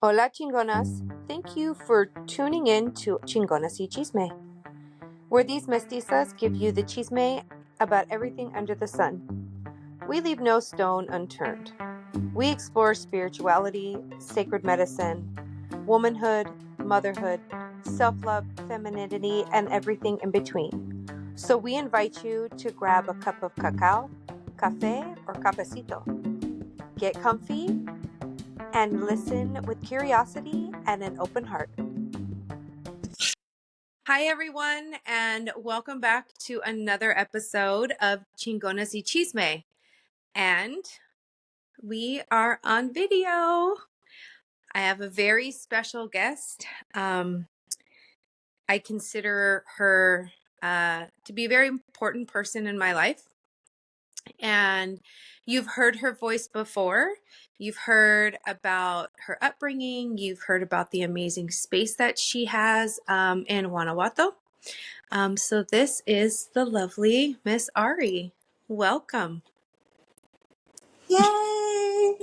Hola, chingonas. Thank you for tuning in to Chingonas y Chisme, where these mestizas give you the chisme about everything under the sun. We leave no stone unturned. We explore spirituality, sacred medicine, womanhood, motherhood, self love, femininity, and everything in between. So we invite you to grab a cup of cacao, cafe, or cafecito. Get comfy and listen with curiosity and an open heart. Hi, everyone, and welcome back to another episode of Chingonas y Chisme. And we are on video. I have a very special guest. I consider her to be a very important person in my life. And you've heard her voice before. You've heard about her upbringing. You've heard about the amazing space that she has in Guanajuato. So this is the lovely Miss Ari. Welcome. Yay!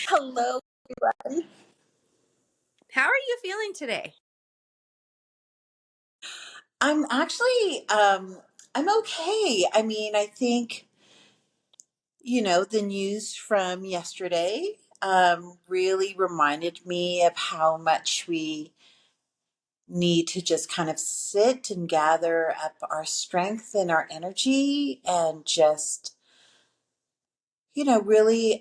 Hello, everyone. How are you feeling today? I'm actually, I'm okay. I mean, I think, the news from yesterday, really reminded me of how much we need to just kind of sit and gather up our strength and our energy and just, really,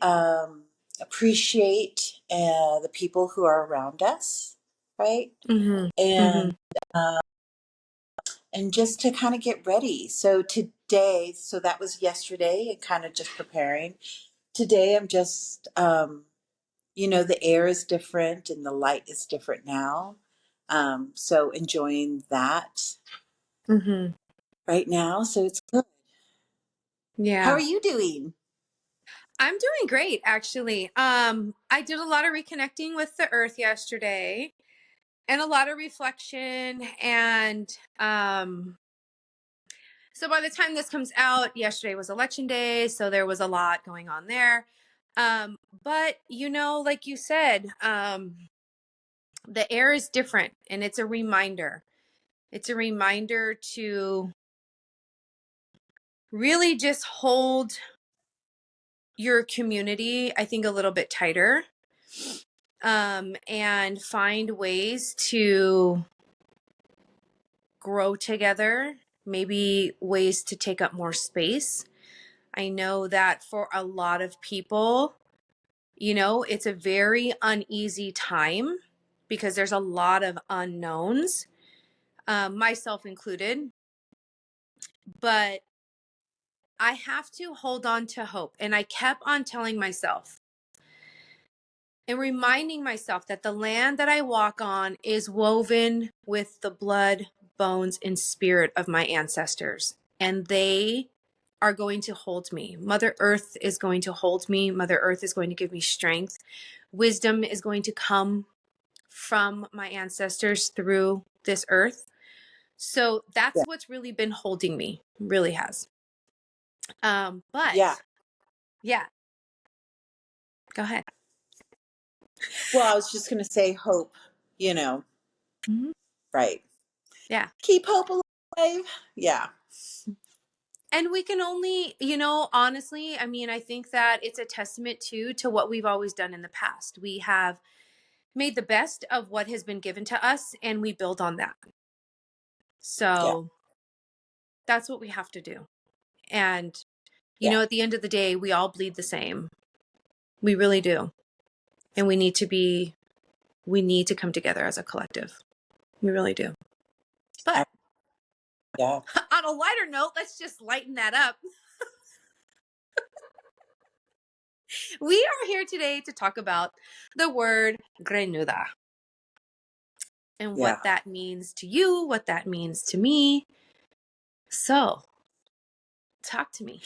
appreciate, the people who are around us, right? Mm-hmm. Mm-hmm. And, and just to kind of get ready. So today, so that was yesterday and kind of just preparing. Today, I'm just, the air is different and the light is different now. So enjoying that Mm-hmm. right now. So it's good. How Yeah. are you doing? I'm doing great, actually. I did a lot of reconnecting with the earth yesterday and a lot of reflection. And so by the time this comes out, yesterday was election day, so there was a lot going on there. But like you said, the air is different, and it's a reminder. It's a reminder to really just hold your community, I think, a little bit tighter, and find ways to grow together, maybe ways to take up more space. I know that for a lot of people, it's a very uneasy time because there's a lot of unknowns, myself included. But I have to hold on to hope. And I kept on telling myself and reminding myself that the land that I walk on is woven with the blood, bones, and spirit of my ancestors. And they are going to hold me. Mother Earth is going to hold me. Mother Earth is going to give me strength. Wisdom is going to come from my ancestors through this earth. So that's Yeah. what's really been holding me, really has. Yeah. But yeah, go ahead. Well, I was just going to say hope, you know, Mm-hmm. right. Yeah. Keep hope alive. Yeah. And we can only, honestly, I mean, I think that it's a testament to what we've always done in the past. We have made the best of what has been given to us and we build on that. Yeah. So that's what we have to do. And, Yeah. at the end of the day, we all bleed the same. We really do. And we need to come together as a collective. We really do. But Yeah. on a lighter note, let's just lighten that up. We are here today to talk about the word Greñuda and Yeah. what that means to you, what that means to me. So, talk to me.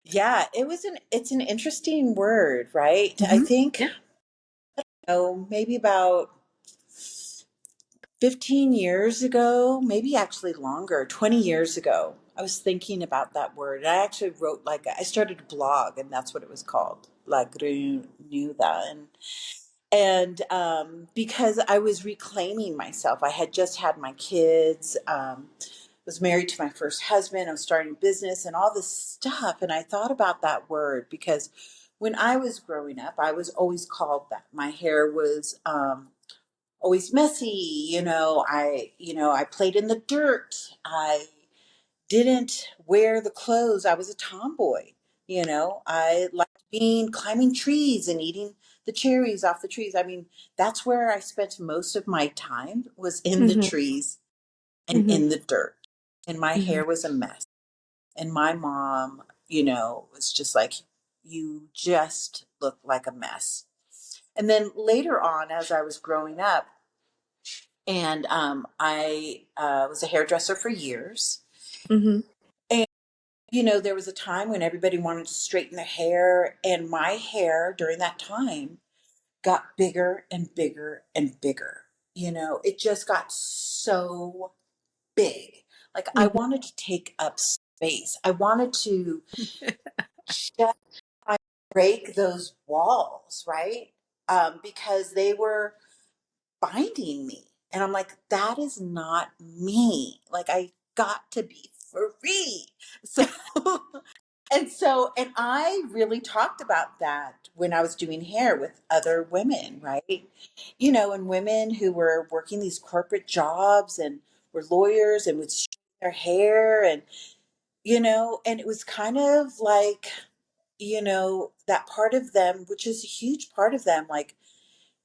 Yeah, it's an interesting word, right? I Mm-hmm. think, Yeah. maybe about 15 years ago, maybe actually longer, 20 years ago, I was thinking about that word. I actually wrote I started a blog and that's what it was called, La Greñuda. And because I was reclaiming myself, I had just had my kids, was married to my first husband, I was starting business and all this stuff. And I thought about that word because when I was growing up, I was always called that. My hair was always messy. I played in the dirt. I didn't wear the clothes. I was a tomboy. I liked climbing trees and eating the cherries off the trees. I mean, that's where I spent most of my time, was in the Mm-hmm. trees and Mm-hmm. in the dirt. And my Mm-hmm. hair was a mess. And my mom, was just like, you just look like a mess. And then later on, as I was growing up, and I was a hairdresser for years. Mm-hmm. And, there was a time when everybody wanted to straighten their hair, and my hair during that time got bigger and bigger and bigger. It just got so big. Like I Mm-hmm. wanted to take up space. I wanted to just break those walls, right? Because they were binding me. And I'm like, that is not me. Like I got to be free. So and I really talked about that when I was doing hair with other women, right? And women who were working these corporate jobs and were lawyers and would straighten their hair, and it was kind of like, that part of them, which is a huge part of them, like,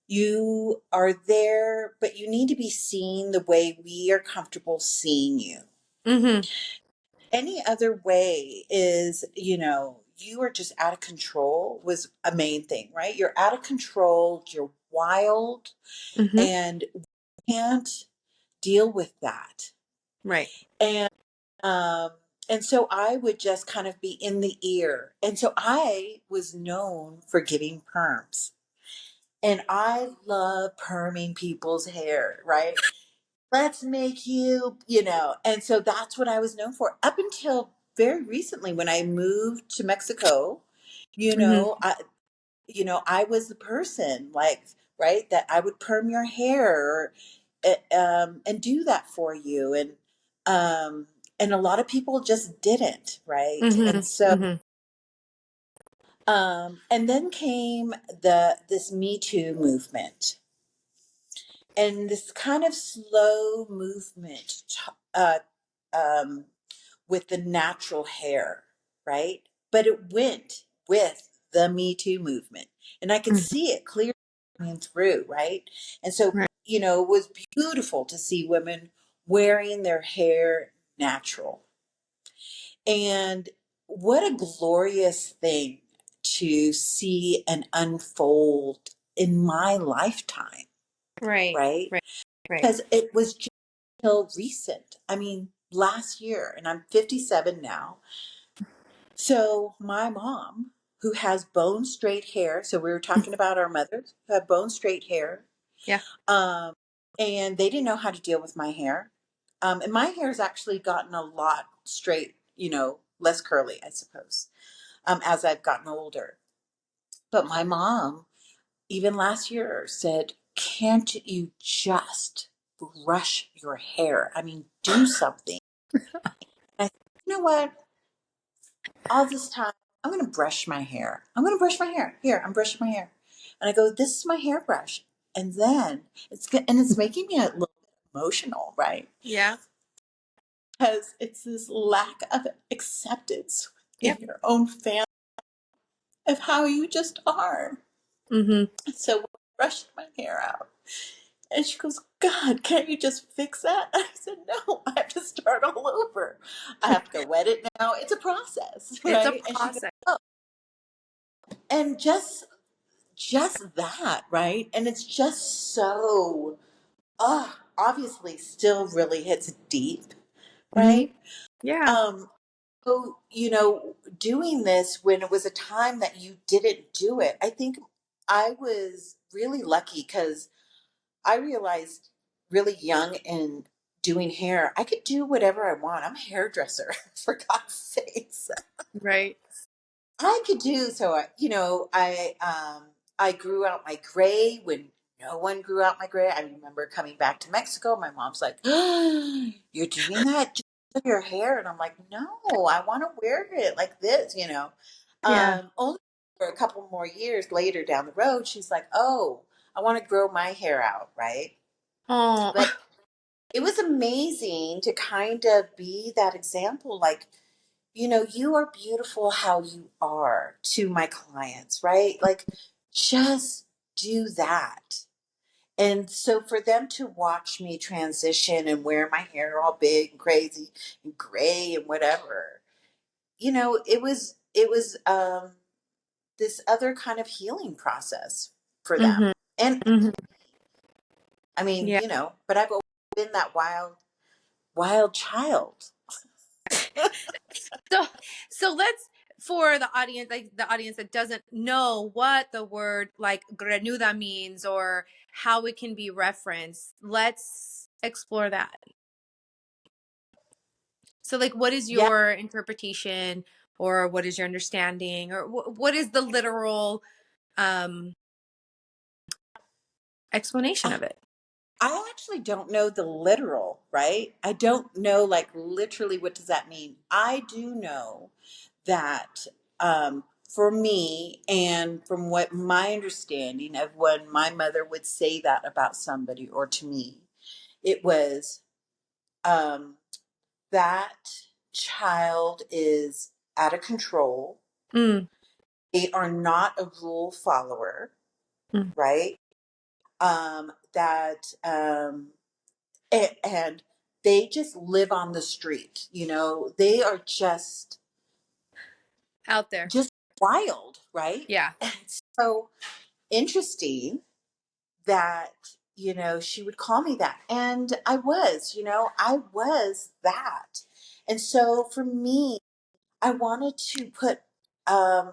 you are there, but you need to be seen the way we are comfortable seeing you. Mm-hmm. Any other way is, you are just out of control, was a main thing, right? You're out of control, you're wild, Mm-hmm. and we can't deal with that. Right. And um and so I would just kind of be in the ear. And so I was known for giving perms. And I love perming people's hair, right? Let's make you. And so that's what I was known for up until very recently when I moved to Mexico. You Mm-hmm. know, I I was the person, like, right, that I would perm your hair, and do that for you. And a lot of people just didn't, right? Mm-hmm. And so Mm-hmm. and then came this Me Too movement, and this kind of slow movement, um, with the natural hair, right? But it went with the Me Too movement, and I could Mm-hmm. see it clearly coming through, right? And so, Right. it was beautiful to see women wearing their hair natural. And what a glorious thing to see and unfold in my lifetime, Right. right? Right. Right. Because it was just till recent. I mean, last year, and I'm 57 now. So my mom, who has bone straight hair, so we were talking about our mothers who have bone straight hair, Yeah. um, and they didn't know how to deal with my hair. And my hair has actually gotten a lot straight, less curly, I suppose, as I've gotten older. But my mom, even last year, said, can't you just brush your hair? I mean, do something. And I said, you know what? All this time, I'm going to brush my hair. I'm going to brush my hair. Here, I'm brushing my hair. And I go, this is my hairbrush. And then it's making me a little bit emotional, right? Yeah. Because it's this lack of acceptance in Yep. your own family of how you just are. Mm-hmm. So when I brushed my hair out, and she goes, God, can't you just fix that? I said, no, I have to start all over. I have to go wet it now. It's a process, It's a right? And she goes, process. oh, and just that, right? And it's just so, obviously still really hits deep, Mm-hmm. right? Yeah. Um, so, doing this when it was a time that you didn't do it, I think I was really lucky because I realized really young in doing hair, I could do whatever I want. I'm a hairdresser, for God's sakes. Right. I could do so. I, I grew out my gray when no one grew out my gray. I remember coming back to Mexico. My mom's like, oh, "You're doing that just with your hair," and I'm like, "No, I want to wear it like this." Yeah. Only for a couple more years later down the road, she's like, "Oh, I want to grow my hair out, right?" Oh. But it was amazing to kind of be that example, like, you are beautiful how you are to my clients, right? Like, just do that. And so for them to watch me transition and wear my hair all big and crazy and gray and whatever, it was this other kind of healing process for them. Hmm. And Hmm. I mean, Yeah. but I've always been that wild child. So, so let's, for the audience, like the audience that doesn't know what the word like greñuda means or how it can be referenced, let's explore that. So, like, what is Yeah. your interpretation, or what is your understanding, or what is the literal um explanation of it? I actually don't know the literal, right? I don't know, like, literally what does that mean. I do know that for me, and from what my understanding of when my mother would say that about somebody or to me, it was um, that child is out of control. Mm, They are not a rule follower, mm. right? That and they just live on the street. They are Out there. just wild, right? Yeah. And it's so interesting that she would call me that, and I was that. And so for me, I wanted to put um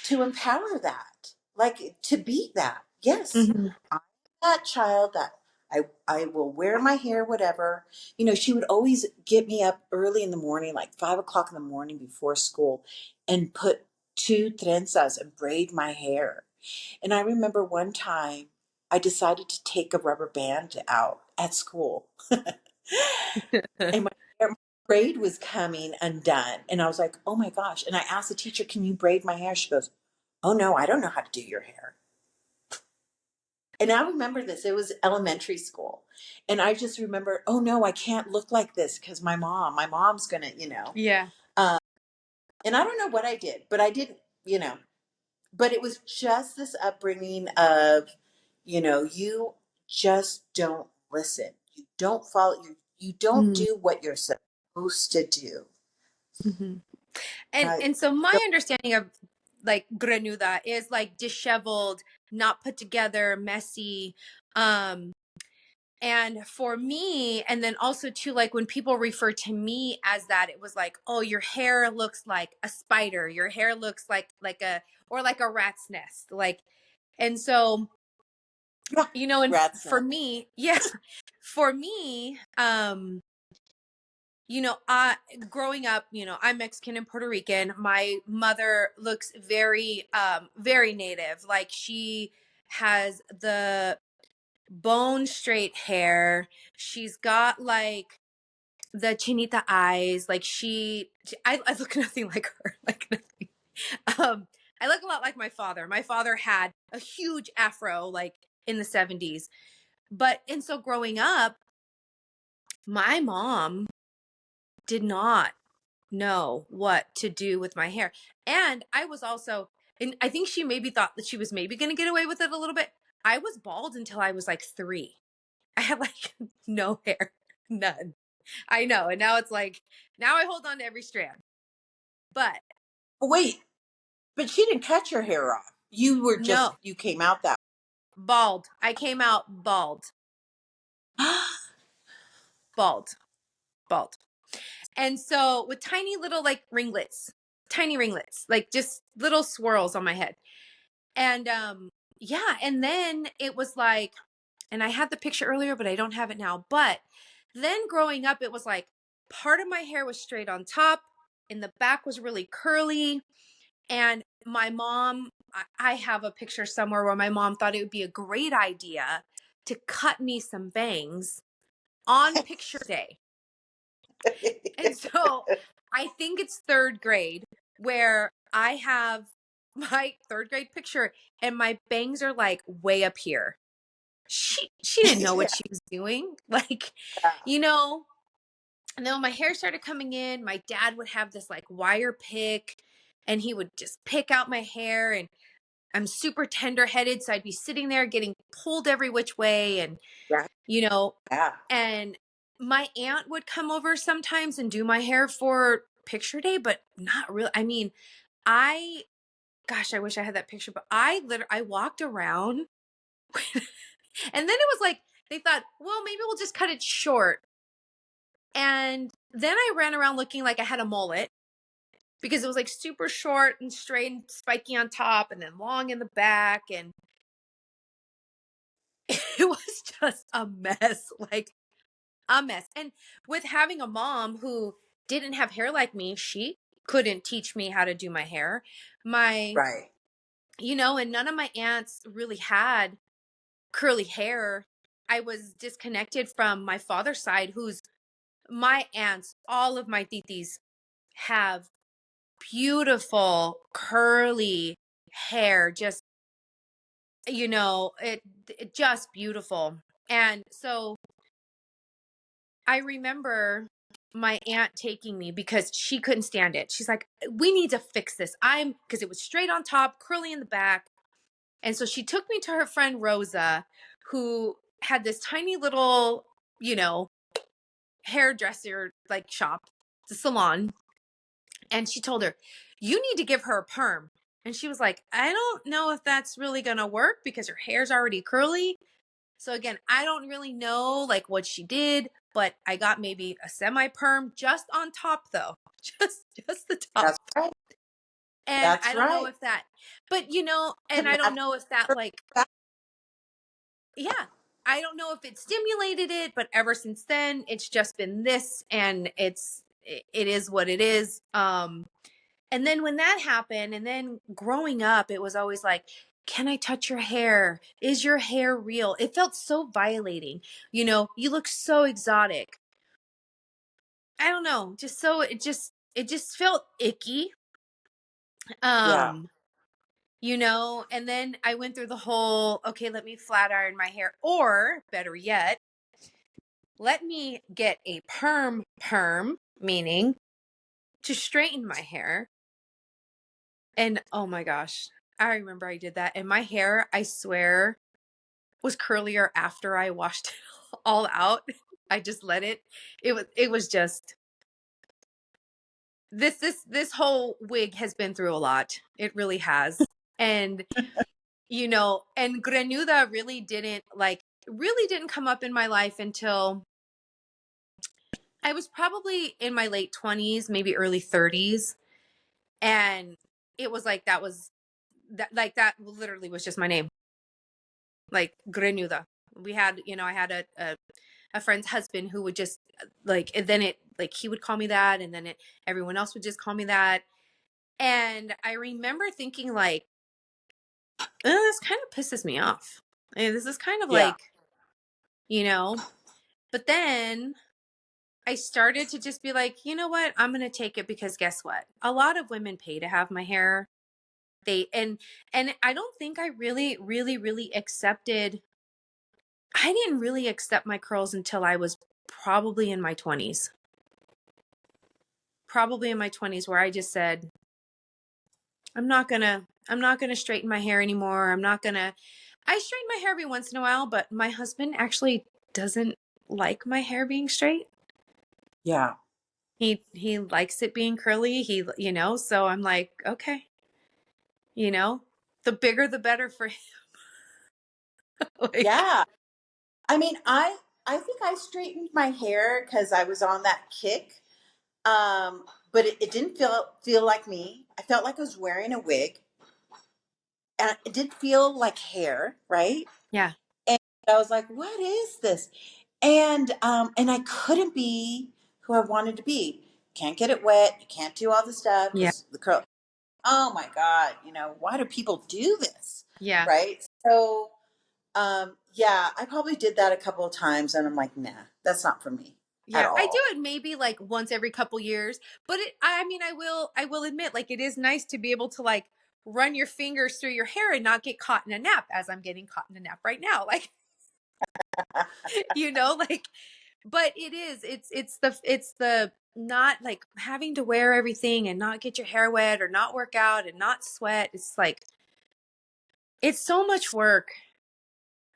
to empower that, like, to be that. Yes, Hmm. I'm that child that I will wear my hair, whatever. She would always get me up early in the morning, like 5 o'clock in the morning before school, and put two trenzas and braid my hair. And I remember one time I decided to take a rubber band out at school. And my braid was coming undone. And I was like, oh my gosh. And I asked the teacher, can you braid my hair? She goes, oh no, I don't know how to do your hair. And I remember this. It was elementary school. And I just remember, oh no, I can't look like this because my mom's gonna. Yeah. Um, and I don't know what I did, but I didn't, you know, but it was just this upbringing of, you just don't listen. You don't follow, you don't Mm-hmm. do what you're supposed to do. And Right. and so my understanding of like grenuda is like disheveled, not put together, messy. Um, and for me, and then also too, like when people refer to me as that, it was like, oh, your hair looks like a spider, your hair looks like a, or like a rat's nest. Like, and so, Yeah. and Rat's for nest. me, yeah, for me, I growing up, I'm Mexican and Puerto Rican. My mother looks very native. Like she has the bone straight hair. She's got like the chinita eyes. Like I look nothing like her. Like nothing. I look a lot like my father. My father had a huge afro, like in the 70s. And so growing up, my mom did not know what to do with my hair. And I was also, and I think she maybe thought that she was maybe going to get away with it a little bit. I was bald until I was like 3. I had like no hair, none. I know. And now it's like, now I hold on to every strand. But Wait, but she didn't cut your hair off. no, You came out that bald. I came out bald, way. bald, bald. And so with tiny little like ringlets, tiny ringlets, like just little swirls on my head. And yeah, and then it was like, and I had the picture earlier, but I don't have it now. But then growing up, it was like part of my hair was straight on top, and the back was really curly. And my mom, I have a picture somewhere where my mom thought it would be a great idea to cut me some bangs on picture day. And so I think it's third grade where I have my third grade picture and my bangs are like way up here. She didn't know what Yeah. she was doing. Like, you know, and then when my hair started coming in, my dad would have this like wire pick and he would just pick out my hair, and I'm super tender headed. So I'd be sitting there getting pulled every which way. And, Yeah. you know, Yeah. and my aunt would come over sometimes and do my hair for picture day, but not really. I mean, I, gosh, I wish I had that picture, but I walked around and then it was like, they thought, well, maybe we'll just cut it short. And then I ran around looking like I had a mullet because it was like super short and straight and spiky on top and then long in the back. And it was just a mess, like a mess. And with having a mom who didn't have hair like me, she couldn't teach me how to do my hair. My, Right. and none of my aunts really had curly hair. I was disconnected from my father's side, who's my aunts, all of my titis have beautiful curly hair, just it just beautiful. And so I remember my aunt taking me because she couldn't stand it. She's like, we need to fix this. Because it was straight on top, curly in the back. And so she took me to her friend Rosa, who had this tiny little, you know, hairdresser like shop, the salon. And she told her, you need to give her a perm. And she was like, I don't know if that's really going to work because her hair's already curly. So again, I don't really know like what she did, but I got maybe a semi perm just on top though. Just the top. That's right. And I That's don't know right. if that, but To and I don't match know if that her like, back. yeah, I don't know if it stimulated it, but ever since then it's just been this, and it is what it is. And then when that happened, and then growing up, it was always like, can I touch your hair? Is your hair real? It felt so violating. You look so exotic. I don't know, just so it just felt icky. Yeah. Um, and then I went through the whole, okay, let me flat iron my hair, or better yet, let me get a perm, meaning to straighten my hair. And oh my gosh, I remember I did that. And my hair, I swear, was curlier after I washed it all out. I just let it. It was just this whole wig has been through a lot. It really has. And and Greñuda really didn't come up in my life until I was probably in my late 20s, maybe early 30s. And it was like that literally was just my name, like Greñuda. I had a friend's husband who would just like, and then he would call me that, and then everyone else would just call me that. And I remember thinking like, this kind of pisses me off. This is kind of Yeah. like, you know, but then I started to just be like, you know what? I'm going to take it, because guess what? A lot of women pay to have my hair. And I don't think I really, really, really accepted. I didn't really accept my curls until I was probably in my 20s. Probably in my 20s, where I just said, I'm not going to straighten my hair anymore. I straighten my hair every once in a while, but my husband actually doesn't like my hair being straight. Yeah. He likes it being curly. So I'm like, okay, the bigger the better for him. Like, Yeah. I mean, I think I straightened my hair because I was on that kick. But it didn't feel like me. I felt like I was wearing a wig, and it didn't feel like hair, right? yeah, And I was like, "What is this?" And I couldn't be who I wanted to be. Can't get it wet. You can't do all the stuff yeah, because the curl. oh my God, why do people do this? Yeah. Right. So, yeah, I probably did that a couple of times and I'm like, nah, that's not for me at Yeah, I do all. it maybe like once every couple years, but I mean, I will admit, like, it is nice to be able to like run your fingers through your hair and not get caught in a nap, as I'm getting caught in a nap right now. Like, like, but it's the not like having to wear everything and not get your hair wet or not work out and not sweat. It's like, it's so much work.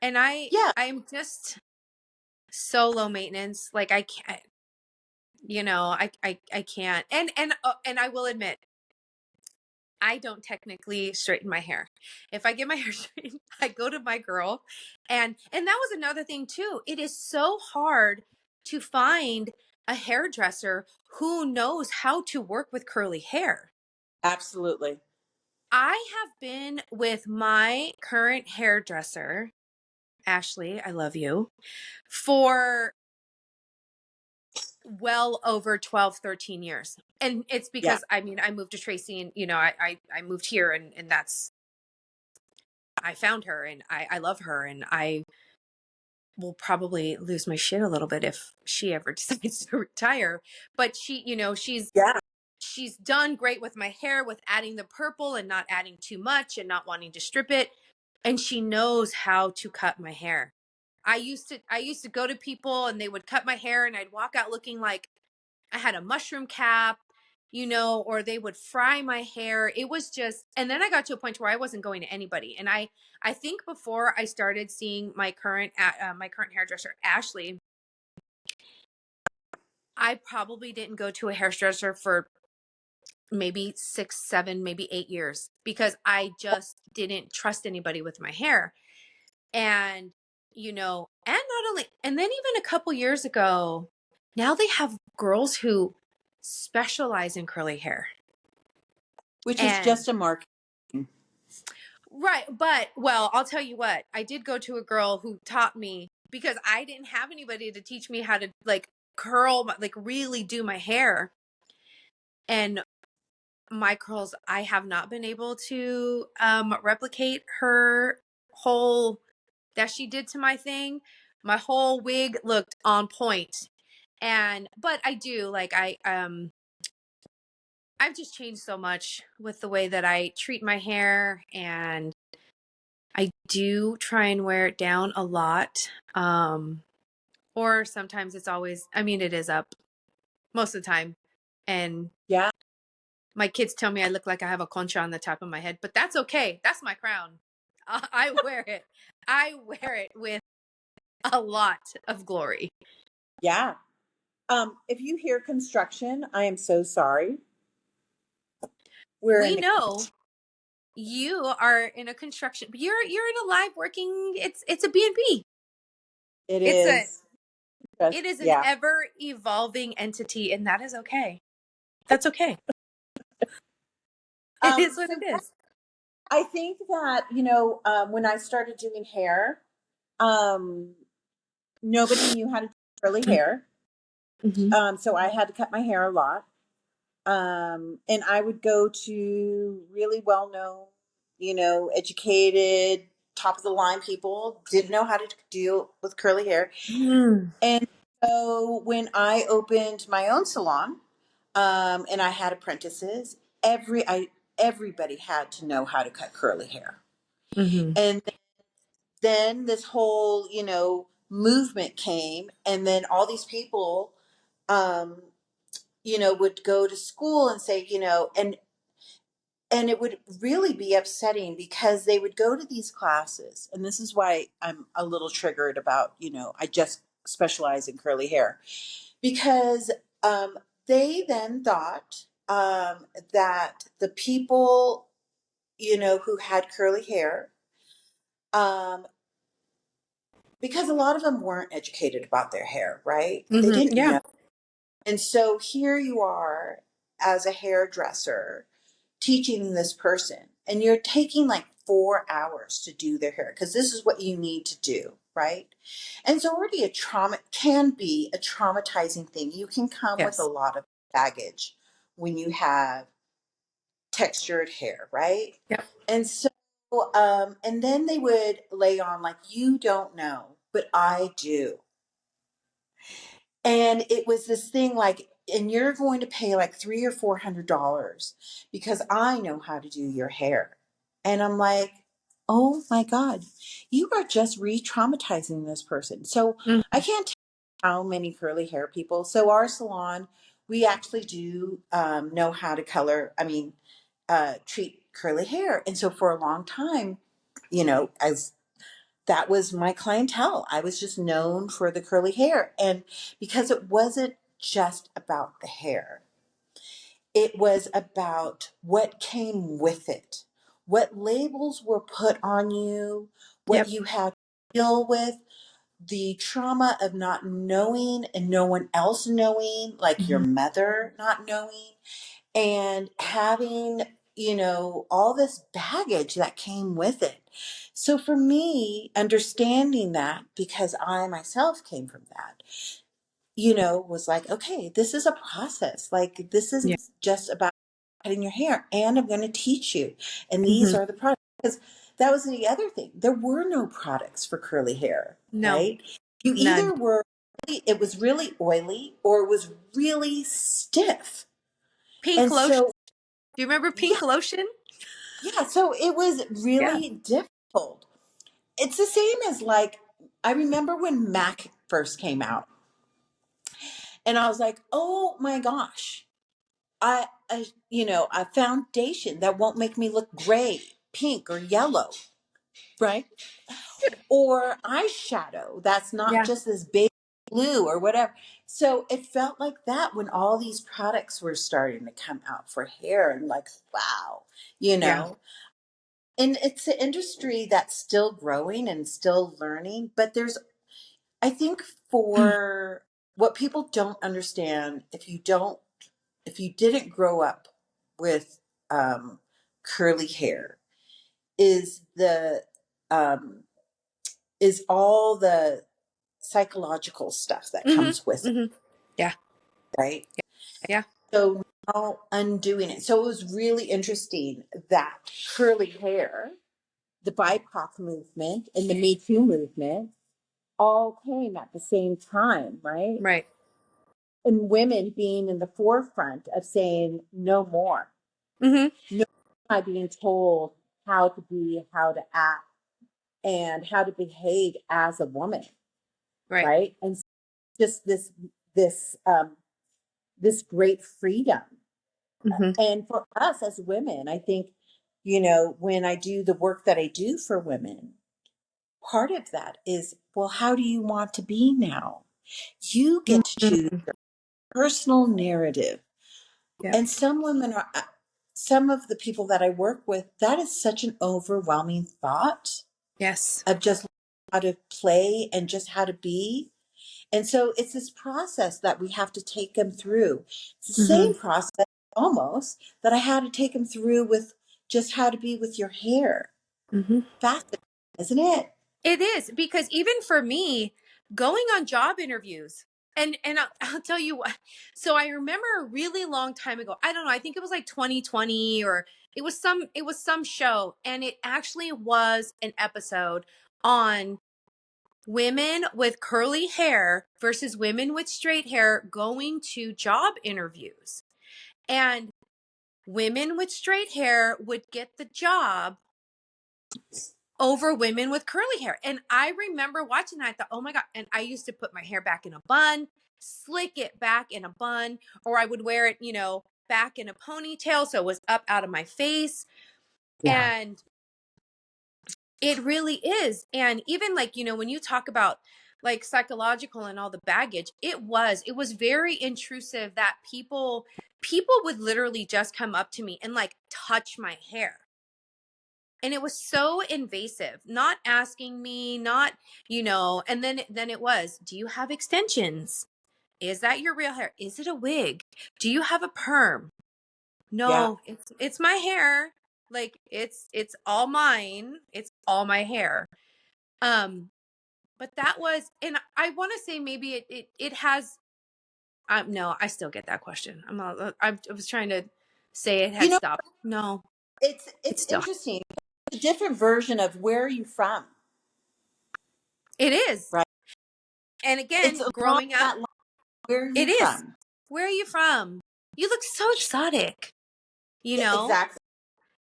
And Yeah, I'm just so low maintenance. Like, I can't, I can't. And I will admit, I don't technically straighten my hair. If I get my hair straightened, I go to my girl. And that was another thing too. It is so hard to find a hairdresser who knows how to work with curly hair. absolutely. I have been with my current hairdresser, Ashley, I love you, for well over 12, 13 years. And it's Yeah. because, I mean, I moved to Tracy, and I moved here, and that's, I found her, and I love her, and I will probably lose my shit a little bit if she ever decides to retire. But Yeah. she's done great with my hair, with adding the purple and not adding too much and not wanting to strip it. And she knows how to cut my hair. I used to go to people and they would cut my hair and I'd walk out looking like I had a mushroom cap, or they would fry my hair. It was just, and then I got to a point where I wasn't going to anybody. And I think before I started seeing my current hairdresser, Ashley, I probably didn't go to a hairdresser for maybe 6, 7, maybe 8 years because I just didn't trust anybody with my hair. And, and not only, and then even a couple years ago, now they have girls who specialize in curly hair. Which is And just a marketing. right, but well, I'll tell you what, I did go to a girl who taught me because I didn't have anybody to teach me how to like like really do my hair. And my curls, I have not been able to replicate her whole that she did to my thing. My whole wig looked on point. And but I do like I've just changed so much with the way that I treat my hair, and I do try and wear it down a lot. Or sometimes it's always, I mean, it is up most of the time. And Yeah. my kids tell me I look like I have a concha on the top of my head, but that's okay. That's my crown. I wear it. I wear it with a lot of glory. Yeah. If you hear construction, I am so sorry. We're We in know you are in a construction. You're in a live working. It's a B&B. it It's a is just, it is an yeah. ever evolving entity, and that is okay. That's okay. It is what So it is. I think that, when I started doing hair, um, nobody knew how to do curly hair. Mm-hmm. So I had to cut my hair a lot. And I would go to really well known, educated, top of the line people, didn't know how to deal with curly hair. Mm-hmm. And so when I opened my own salon, and I had apprentices, everybody had to know how to cut curly hair. Mm-hmm. And then this whole, movement came, and then all these people, um, would go to school and say, and it would really be upsetting because they would go to these classes, and this is why I'm a little triggered about, I just specialize in curly hair because they then thought that the people, who had curly hair, um, because a lot of them weren't educated about their hair, right? They Mm-hmm. didn't Yeah. know. And so here you are as a hairdresser teaching this person, and you're taking like 4 hours to do their hair because this is what you need to do, right? And it's already can be a traumatizing thing. You can come with a Yes. lot of baggage when you have textured hair, right? Yep. And so, and then they would lay on like, you don't know, but I do. And it was this thing like, and you're going to pay like $300 or $400 because I know how to do your hair. And I'm like, oh my God, you are just re-traumatizing this person. So I Mhm. can't tell how many curly hair people. So our salon, we actually do know how to color, treat curly hair. And so for a long time, as that was my clientele. I was just known for the curly hair. And because it wasn't just about the hair, it was about what came with it, what labels were put on you, what Yep. you had to deal with, the trauma of not knowing and no one else knowing, like your Mhm. mother not knowing, and having, all this baggage that came with it. So for me, understanding that, because I myself came from that, was like, okay, this is a process. Like, this Yeah. isn't just about cutting your hair, and I'm going to teach you. And these Mhm. are the products. Because that was the other thing. There were no products for curly hair, No, right? You none. either were, it was really oily or it was really stiff. Pink And lotion. so, Do you remember yeah, pink lotion? yeah, so it was Yeah. really difficult. It's the same as like, I remember when Mac first came out, and I was like, oh my gosh, a foundation that won't make me look gray, pink, or yellow, right? Or eyeshadow that's not Yeah. just this big blue or whatever. So it felt like that when all these products were starting to come out for hair, and like, wow, you Yeah. know. And it's an industry that's still growing and still learning, but I think for what people don't understand, if you didn't grow up with um, curly hair, is um, is all the psychological stuff that Mhm. comes with it, Mhm. Yeah. right? Yeah. So now undoing it. So it was really interesting that curly hair, the BIPOC movement and the Me Too movement all came at the same time, right? Right. And women being in the forefront of saying no more. Mhm. No more being told how to be, how to act, and how to behave as a woman, Right. right? And just this this great freedom. Mhm. And for us as women, I think, when I do the work that I do for women, part of that is, well, how do you want to be now? You get to choose Mhm. personal narrative. Yep. And some of the people that I work with, that is such an overwhelming thought Yes. of just how to play and just how to be. And so it's this process that we have to take them through. It's the Mhm. same process almost that I had to take them through with just how to be with your hair. Mhm. Fascinating, isn't it? It is because even for me, going on job interviews, and I'll tell you what. So I remember a really long time ago. I don't know. I think it was like 2020, or it was some show, and it actually was an episode on women with curly hair versus women with straight hair going to job interviews. And women with straight hair would get the job over women with curly hair. And I remember watching that. I thought, oh my God. And I used to put my hair back in a bun, slick it back in a bun, or I would wear it, back in a ponytail. So it was up out of my face. Yeah. And it really is. And even like, when you talk about like psychological and all the baggage, it was very intrusive that people would literally just come up to me and like touch my hair. And it was so invasive, not asking me, not, and then it was, do you have extensions? Is that your real hair? Is it a wig? Do you have a perm? Yeah. No, it's my hair. Like it's all mine. It's all my hair. Um, but that was, and I want to say maybe it has. No, I still get that question. I was trying to. say it You has know, stopped. No, it's it's still, interesting. A different version of where are you from, it is. right? And It's again, along growing up, that line. Where are it you is. from? Where are you from? You look so exotic, you know? Exactly.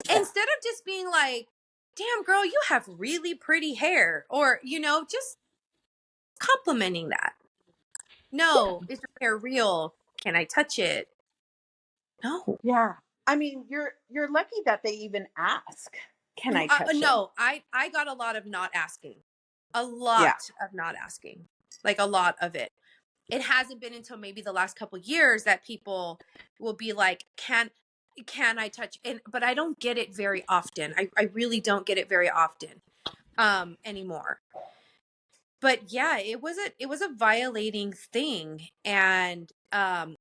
Yeah. Instead of just being like, damn, girl, you have really pretty hair, or, just complimenting that. No, is your hair real? Can I touch it? No. Yeah. I mean, you're lucky that they even ask, can I touch it? No, I got a lot of not asking. A Yeah. lot of not asking. Like a lot of it. It hasn't been until maybe the last couple years that people will be like, can I touch, and but I don't get it very often. I really don't get it very often anymore. But yeah, it was a violating thing. And and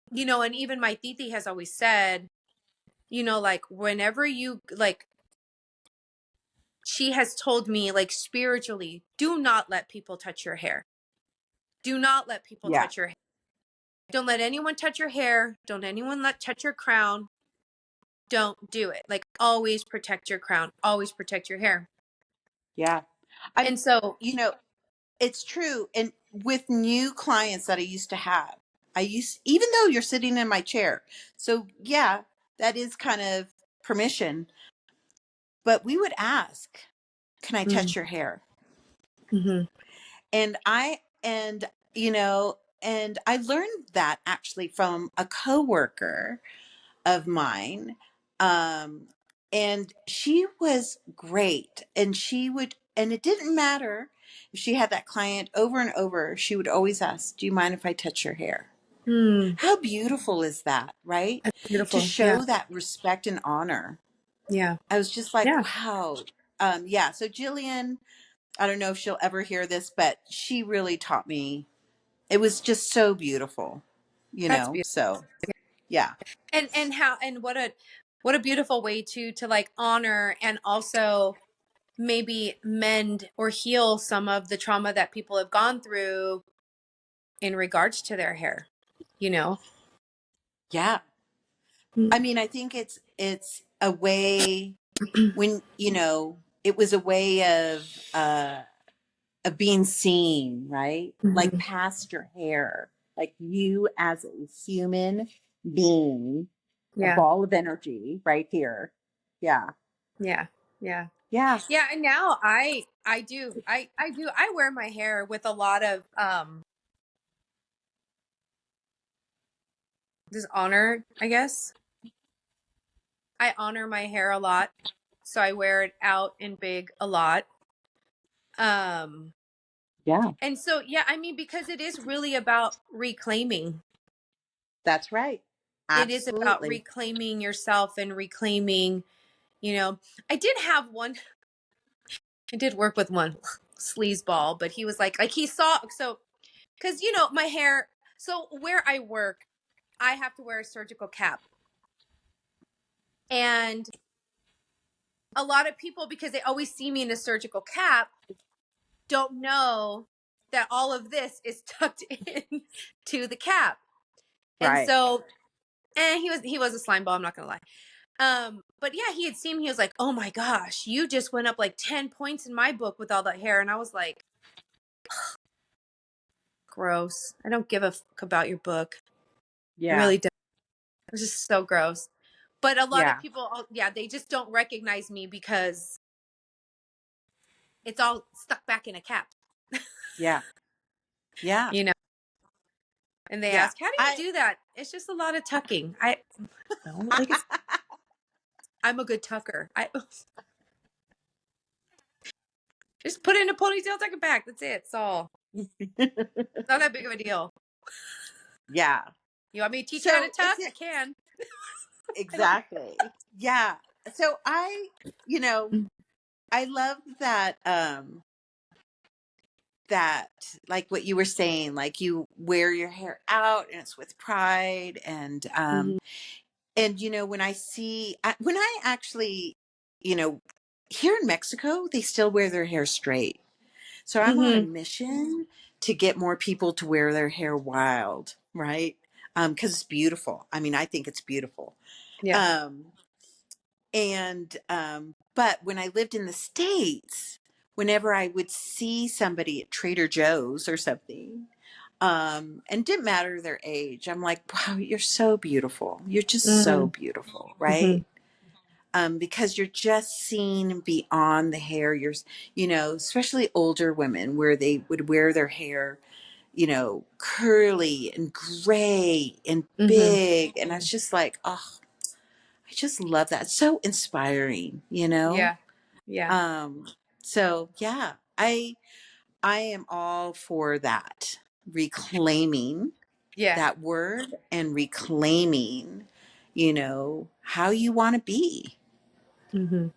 even my titi has always said, like, whenever you like, she has told me, like, spiritually, do not let people touch your hair. Do not let people Yeah. touch your hair. Don't let anyone touch your hair. Don't anyone let touch your crown. Don't do it. Like, always protect your crown. Always protect your hair. Yeah. I'm, And so, you know, it's true. And with new clients that I used to have, even though you're sitting in my chair. So yeah, that is kind of permission, but we would ask, can I touch your hair? mm-hmm, And I learned that actually from a coworker of mine. Um, and she was great. And it didn't matter if she had that client over and over, she would always ask, do you mind if I touch your hair? mm, How beautiful is that, right? that's To beautiful. Yeah. show that respect and honor. Yeah. I was just like, Yeah. wow. Yeah. So Jillian, I don't know if she'll ever hear this, but she really taught me. It was just so beautiful, That's beautiful. So yeah. And how, and what a beautiful way to like honor, and also maybe mend or heal some of the trauma that people have gone through in regards to their hair, you know? Yeah. I mean, I think it's a way when, it was a way of being seen, right? Like Mhm. past your hair, like you as a human being, a Yeah. ball of energy right here. Yeah. Yeah. Yeah. Yeah. Yeah. And now I wear my hair with a lot of this honor, I guess. I honor my hair a lot. So I wear it out in big a lot. Um Yeah. and so yeah, I mean, because it is really about reclaiming. That's right. It is about Absolutely. reclaiming yourself and reclaiming, you know. I did have one, I did work with one sleazeball, but he was like he saw, so because my hair, so where I work, I have to wear a surgical cap. And a lot of people, because they always see me in a surgical cap, don't know that all of this is tucked in to the cap. And Right. so, and he was a slime ball, I'm not gonna lie. But yeah, he had seen me, he was like, oh my gosh, you just went up like 10 points in my book with all that hair. And I was like, gross. I don't give a fuck about your book. I Yeah. really don't. It was just so gross. But a lot of Yeah. people, yeah, they just don't recognize me because it's all stuck back in a cap, Yeah. Yeah. you know? And they Yeah. ask, how do you I do that? It's just a lot of tucking. I know, like, I'm a good tucker. I just put it in a ponytail, tuck it back. That's it. It's all. Not that big of a deal. Yeah. You want me to teach you how to So is tuck? I it can. I don't. exactly? Yeah. So you know, I love that like what you were saying, like you wear your hair out and it's with pride Mhm. and when when I actually, you know, here in Mexico, they still wear their hair straight. So I'm on a Mhm. mission to get more people to wear their hair wild, right? Because it's beautiful. I mean, I think it's beautiful. Yeah. Um, but when I lived in the States, whenever I would see somebody at Trader Joe's or something, and didn't matter their age, I'm like, wow, you're so beautiful. You're just so Mm-hmm. beautiful, Mm-hmm. right? Because you're just seeing beyond the hair. Especially older women where they would wear their hair, curly and gray and Mm-hmm. big. And I was just like, oh, I just love that. It's so inspiring. Yeah. Yeah. Um, so yeah, I am all for that. Reclaiming Yeah. that word and reclaiming, how you want to be, Mm-hmm.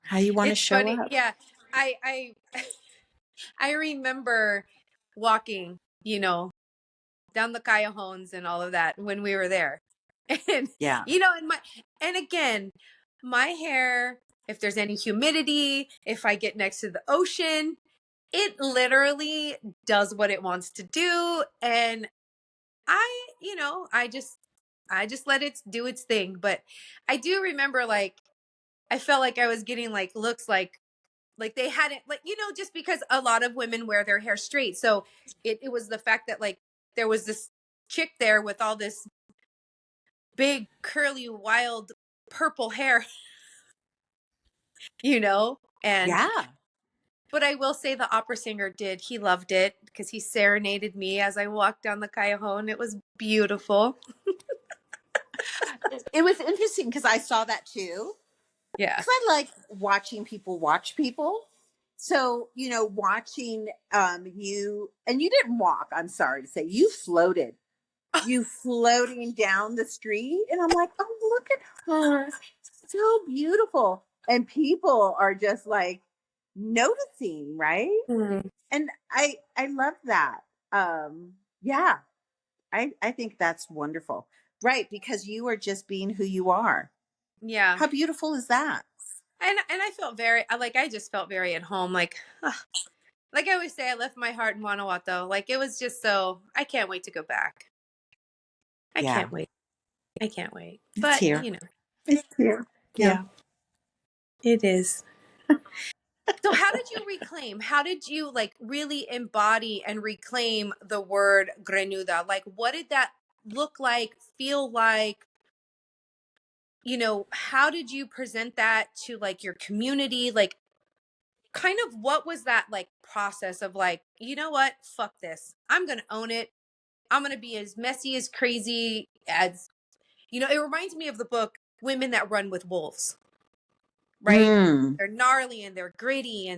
how you want to It's show funny. up. Yeah. I I remember walking, down the Cajones and all of that when we were there. And Yeah. and again, my hair, if there's any humidity, if I get next to the ocean, it literally does what it wants to do. And I just let it do its thing. But I do remember, like, I felt like I was getting like looks like they hadn't, like, just because a lot of women wear their hair straight. So it was the fact that, like, there was this chick there with all this big curly wild purple hair, and Yeah. but I will say the opera singer did. He loved it because he serenaded me as I walked down the Callejon. It was beautiful. It was interesting because I saw that too. Yeah. Because I like watching people watch people. So, watching you, and you didn't walk, I'm sorry to say, you floated. You floating down the street. And I'm like, oh, look at her. So beautiful. And people are just like noticing, right? Mm, And I love that. Yeah, I think that's wonderful. Right, because you are just being who you are. yeah. How beautiful is that? And I felt I just felt very at home. Like I always say, I left my heart in Guanajuato. Like, it was just so, I can't wait to go back. I Yeah, can't wait. I can't wait. it's But, here. It's here. yeah, Yeah. it is. So how did you reclaim? How did you, like, really embody and reclaim the word Greñuda? Like, what did that look like, feel like? How did you present that to, like, your community? Like, kind of what was that, like, process of, like, you know what? Fuck this. I'm going to own it. I'm going to be as messy, as crazy as, it reminds me of the book Women That Run with Wolves, right? Mm. They're gnarly and they're gritty,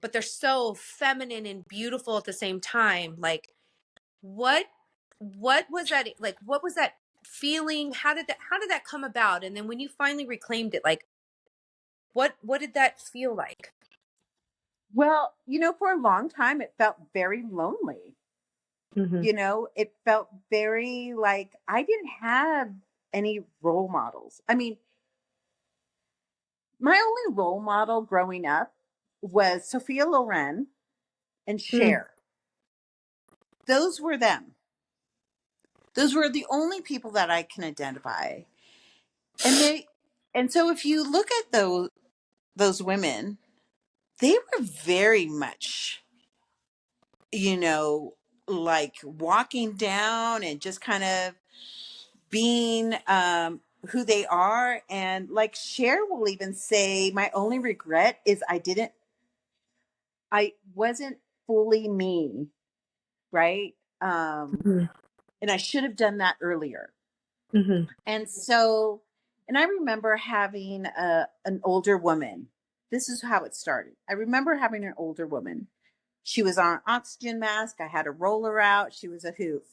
but they're so feminine and beautiful at the same time. Like, what what was that, like, what was that feeling? How did that come about? And then when you finally reclaimed it, like, what did that feel like? Well, for a long time, it felt very lonely. Mm-hmm. It felt very like I didn't have any role models. I mean, my only role model growing up was Sophia Loren and Mm-hmm. Cher. Those were them. Those were the only people that I can identify. And so if you look at those women, they were very much, you know, like walking down and just kind of being who they are. And like Cher will even say, my only regret is I wasn't fully me, right? Mm-hmm. And I should have done that earlier. Mm-hmm. And so, and I remember having an older woman. This is how it started. I remember having an older woman. She was on an oxygen mask. I had to roll her out. She was a hoot.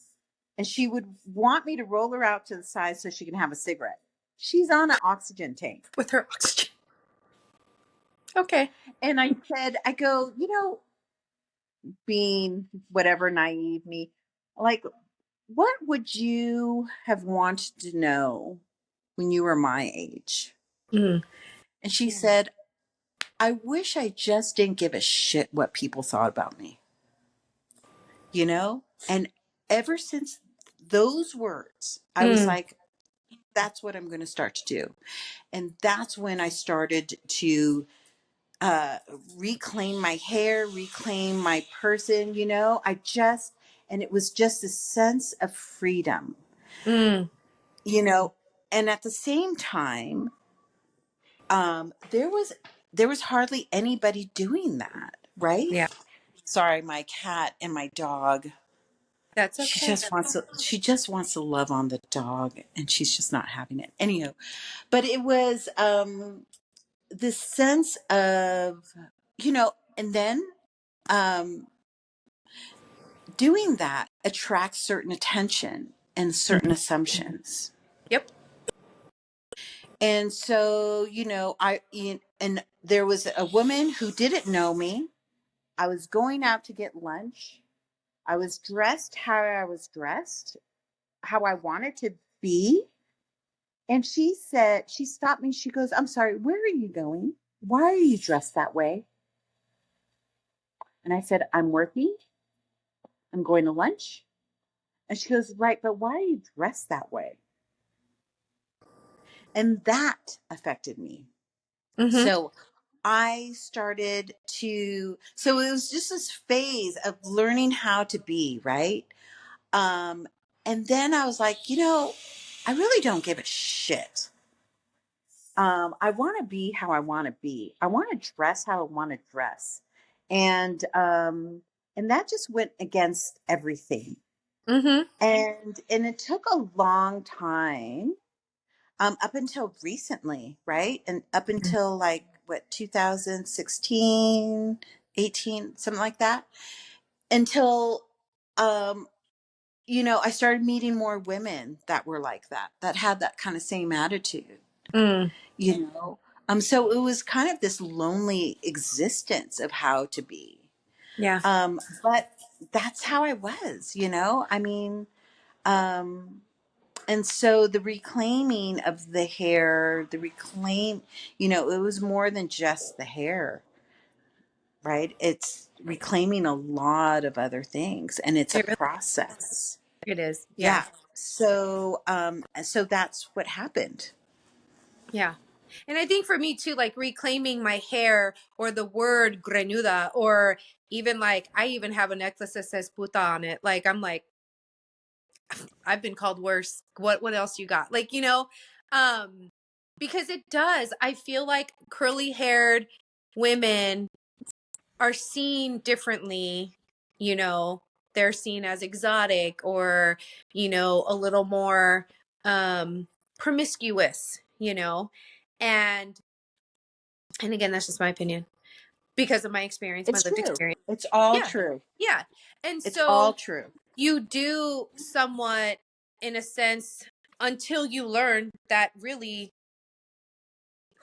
And she would want me to roll her out to the side so she can have a cigarette. She's on an oxygen tank. With her oxygen. Okay. And I go, being whatever naive me, like, what would you have wanted to know when you were my age? Mm-hmm. And she said, I wish I just didn't give a shit what people thought about me. And ever since those words, I was like, that's what I'm going to start to do. And that's when I started to reclaim my hair, reclaim my person, and it was just a sense of freedom, Mm, you know, and at the same time, there was hardly anybody doing that, right? yeah, Sorry, my cat and my dog. that's She okay. just wants to. She just wants to love on the dog, and she's just not having it. Anyhow, but it was this sense of, and then um, doing that attracts certain attention and certain Mhm. assumptions. Yep. And so, and there was a woman who didn't know me. I was going out to get lunch. I was dressed how I was dressed, how I wanted to be. And she stopped me. She goes, "I'm sorry, where are you going? Why are you dressed that way?" And I said, "I'm working. I'm going to lunch." And she goes, "Right, but why are you dressed that way?" And that affected me. Mm-hmm. So I started so it was just this phase of learning how to be, right? Um, and then I was like, I really don't give a shit. I want to be how I want to be. I want to dress how I want to dress. And that just went against everything. Mm-hmm. And it took a long time, up until recently, right? And up until like what, 2016, 18, something like that. Until um, I started meeting more women that were like that, that had that kind of same attitude, Mm. you know. So it was kind of this lonely existence of how to be. Yeah. But that's how I was, I mean, um, and so the reclaiming of the hair, it was more than just the hair, right? It's reclaiming a lot of other things, and it's a It really process. it is. Yeah. Yeah. So that's what happened. Yeah. And I think for me too, like reclaiming my hair or the word Greñuda, or even like I even have a necklace that says puta on it. Like I'm like, I've been called worse. What else you got? Like, um, because it does. I feel like curly haired women are seen differently, you know, they're seen as exotic or, a little more promiscuous, and again, that's just my opinion because of my experience, my It's lived true. experience. It's all Yeah. true. Yeah. And It's all so true. you do somewhat, in a sense, until you learn that really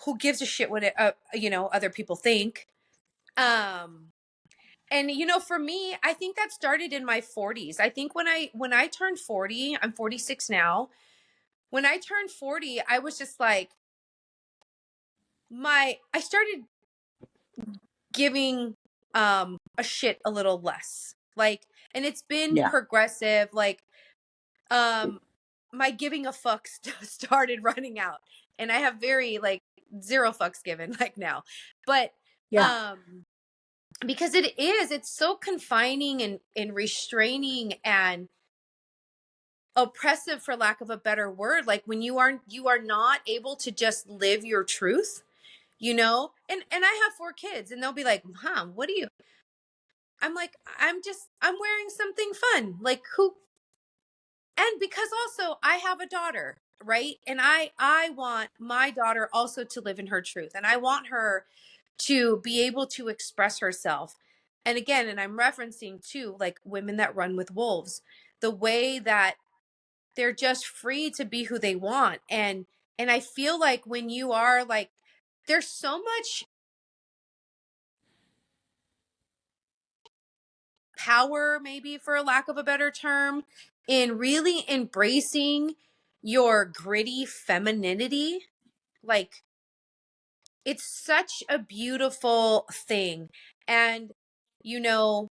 who gives a shit what other people think. Um and for me, I think that started in my 40s. I think when I turned 40, I'm 46 now. When I turned 40, I was just like I started giving a shit a little less. Like, and it's been Yeah. progressive, like my giving a fuck started running out, and I have very like zero fucks given like now. But Yeah. um because it's so confining and restraining and oppressive, for lack of a better word, like when you are not able to just live your truth, and I have 4 kids, and they'll be like, "Mom, what do you?" I'm like, I'm wearing something fun, like who. And because also I have a daughter, right? And I want my daughter also to live in her truth, and I want her to be able to express herself. And again, and I'm referencing too, like women that run with wolves, the way that they're just free to be who they want. And I feel like when you are like, there's so much power, maybe for a lack of a better term, in really embracing your gritty femininity. Like, it's such a beautiful thing. And, you know,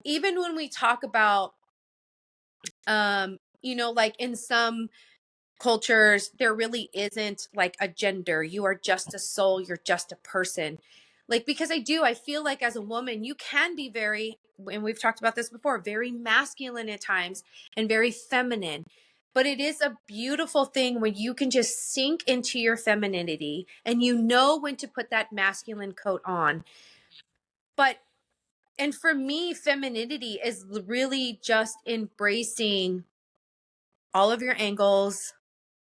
even when we talk about, like in some cultures, there really isn't like a gender. You are just a soul, you're just a person. Like, because I feel like as a woman, you can be very, and we've talked about this before, very masculine at times and very feminine. But it is a beautiful thing when you can just sink into your femininity and you know when to put that masculine coat on. But, and for me, femininity is really just embracing all of your angles,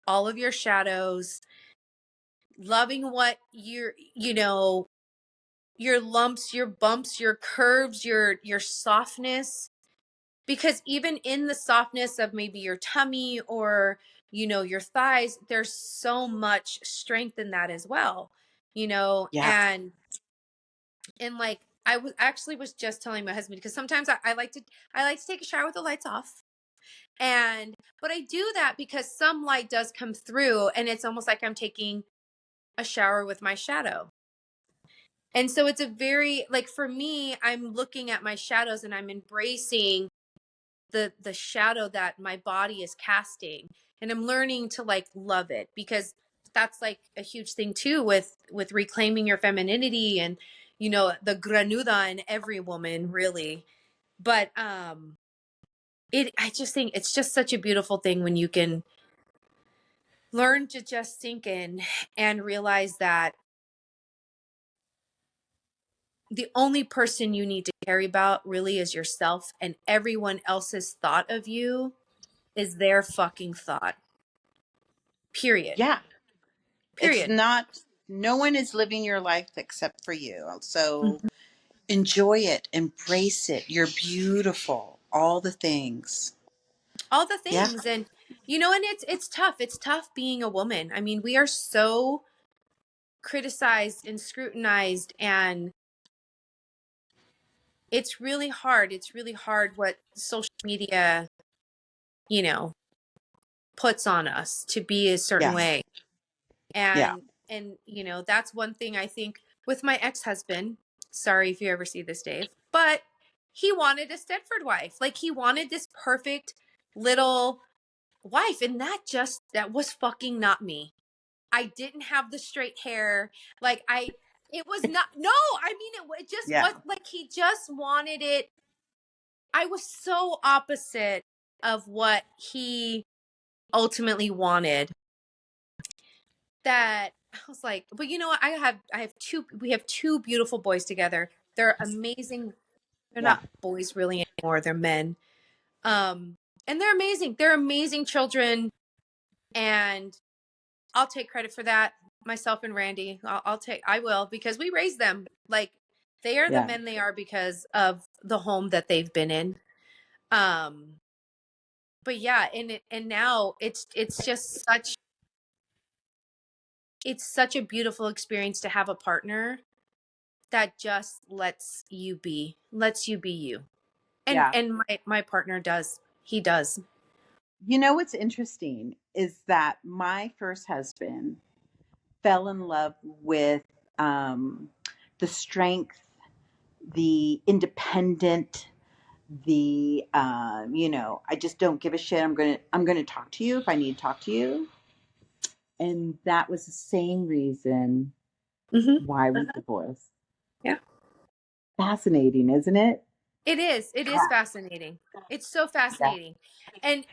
all of your shadows, loving what your lumps, your bumps, your curves, your softness, because even in the softness of maybe your tummy or your thighs, there's so much strength in that as well. Yeah. And like I was just telling my husband, because sometimes I like to take a shower with the lights off. But I do that because some light does come through and it's almost like I'm taking a shower with my shadow. And so it's a very, like, for me, I'm looking at my shadows and I'm embracing the shadow that my body is casting, and I'm learning to like love it, because that's like a huge thing too with reclaiming your femininity and the Greñuda in every woman, really. But I just think it's just such a beautiful thing when you can learn to just sink in and realize that the only person you need to care about really is yourself, and everyone else's thought of you is their fucking thought. Period. Yeah. It's Period. not, no one is living your life except for you. So Mhm. enjoy it, embrace it. You're beautiful. All the things. All the Yeah. things. And it's tough. It's tough being a woman. I mean, we are so criticized and scrutinized, and it's really hard. It's really hard what social media, you know, puts on us to be a certain Yeah. way. Yeah. And that's one thing I think with my ex-husband. Sorry if you ever see this, Dave, but he wanted a Stepford wife. Like, he wanted this perfect little wife, and that was fucking not me. I didn't have the straight hair. Like, it was not, no, I mean, it just Yeah. was like, he just wanted it. I was so opposite of what he ultimately wanted, that I was like, but you know what? We have two beautiful boys together. They're amazing. They're Yeah. not boys really anymore. They're men. Um, and they're amazing. They're amazing children. And I'll take credit for that. Myself and Randy, I will, because we raised them. Like, they are the Yeah. men they are because of the home that they've been in. Um, but yeah, and now it's just such a beautiful experience to have a partner that just lets you be you. And Yeah. my partner does. He does. You know what's interesting is that my first husband fell in love with um, the strength, the independent, the I just don't give a shit. I'm gonna talk to you if I need to talk to you, and that was the same reason Hmm. why we divorced. Yeah. Fascinating, isn't it? It is. It is fascinating. It's so Yeah. fascinating. And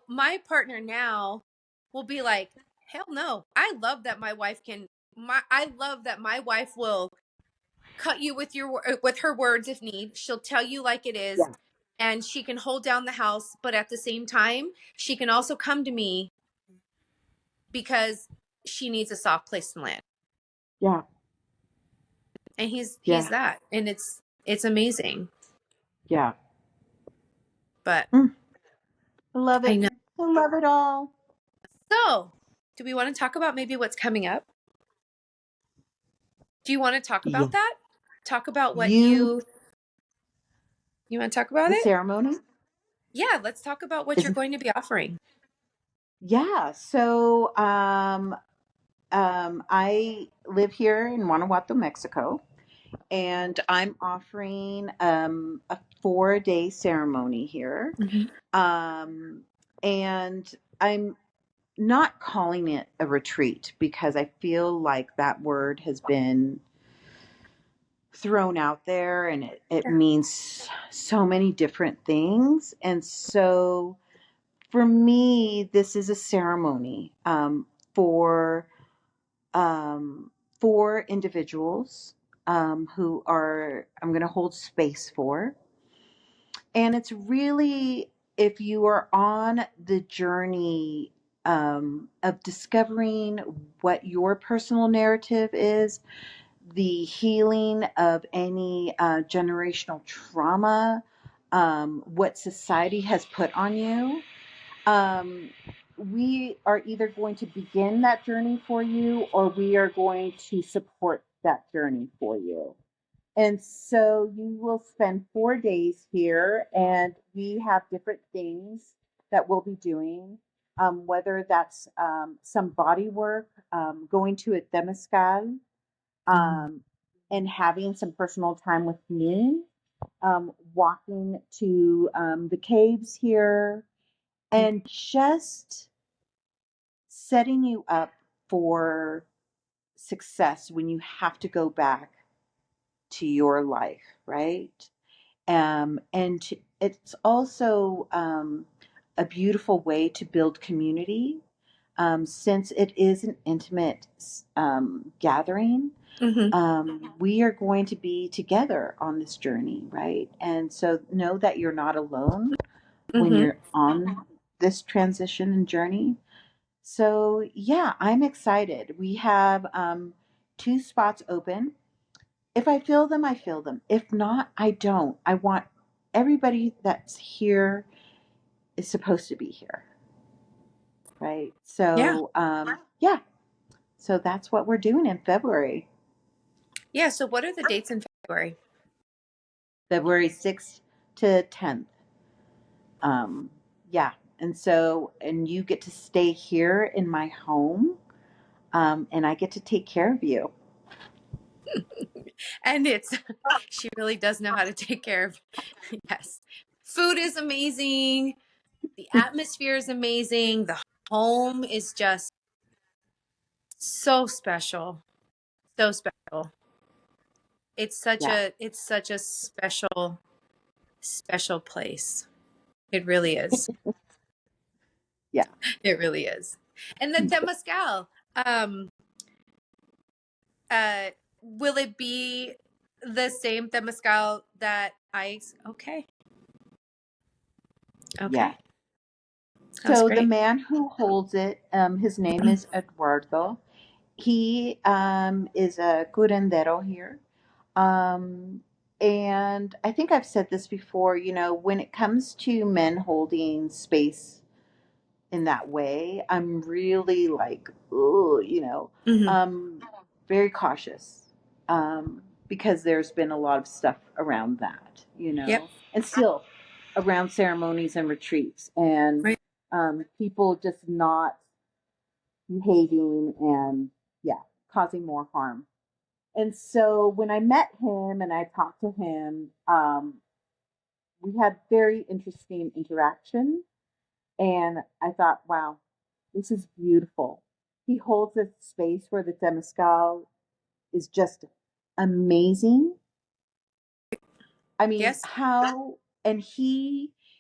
my partner now will be like, "Hell no. I love that my wife will cut you with her words if need. She'll tell you like it is, Yeah. and she can hold down the house, but at the same time, she can also come to me because she needs a soft place to land." Yeah. And he's Yeah. that. And it's amazing. Yeah. But Mm, I love I it. know. I love it all. So, do we want to talk about maybe what's coming up? Do you want to talk Yeah. about that? Talk about what You, you want to talk about the it? ceremony Yeah, let's talk about what you're is, going to be offering. yeah. So, I live here in Guanajuato, Mexico, and I'm offering a 4-day ceremony here. Mhm. Um, and I'm not calling it a retreat because I feel like that word has been thrown out there and it Yeah. means so many different things. And so for me, this is a ceremony for um, for individuals who are I'm going to hold space for, and it's really if you are on the journey of discovering what your personal narrative is, the healing of any generational trauma, what society has put on you. Um, we are either going to begin that journey for you or we are going to support that journey for you. And so you will spend 4 days here, and we have different things that we'll be doing, whether that's some body work, going to a temescal, um, and having some personal time with me, walking to the caves here, and just setting you up for success when you have to go back to your life, right? And it's also a beautiful way to build community since it is an intimate gathering. Mm-hmm. We are going to be together on this journey, right? And so know that you're not alone when Mm-hmm. you're on this transition and journey. So, yeah, I'm excited. We have 2 spots open. If I fill them, I fill them. If not, I don't. I want everybody that's here is supposed to be here, right? Yeah. So, yeah, so that's what we're doing in February, Yeah. So what are the dates in February? February 6th to 10th. Um, yeah, and you get to stay here in my home, and I get to take care of you. And it's she really does know how to take care of. Yes. Food is amazing. The atmosphere is amazing. The home is just so special. So special. Yeah, It's such a special place. It really is. yeah, It really is. And the temazcal, um, uh, will it be the same temazcal that okay. yeah. Okay. Sounds So the great. man who holds it, his name is Eduardo. He is a curandero here. Um, and I think I've said this before, when it comes to men holding space in that way, I'm really like, ooh, Hmm. um, very cautious because there's been a lot of stuff around that, Yep. and still around ceremonies and retreats and Right. people just not behaving and, yeah, causing more harm. And so when I met him and I talked to him, we had very interesting interaction. And I thought, wow, this is beautiful. He holds a space where the temescal is just amazing. I mean, Yes. how, and